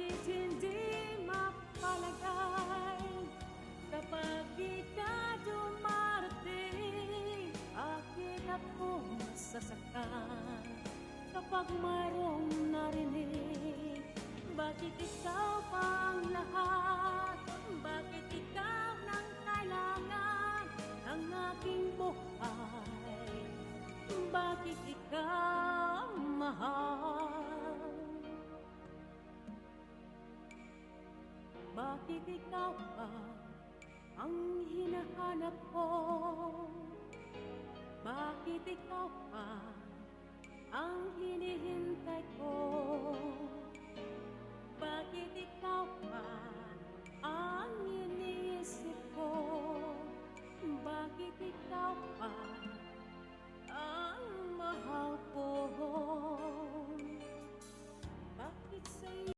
Bakit hindi mapalagay kapag di ka dumarating? Bakit ako masasaktan kapag mayroong narinig? Bakit ikaw pang lahat? Bakit ikaw nang kailangan ng aking buhay? Bakit ikaw mahal? Bakit ikaw ba ang hinahanap ko? Bakit ikaw ba ang hinihintay ko?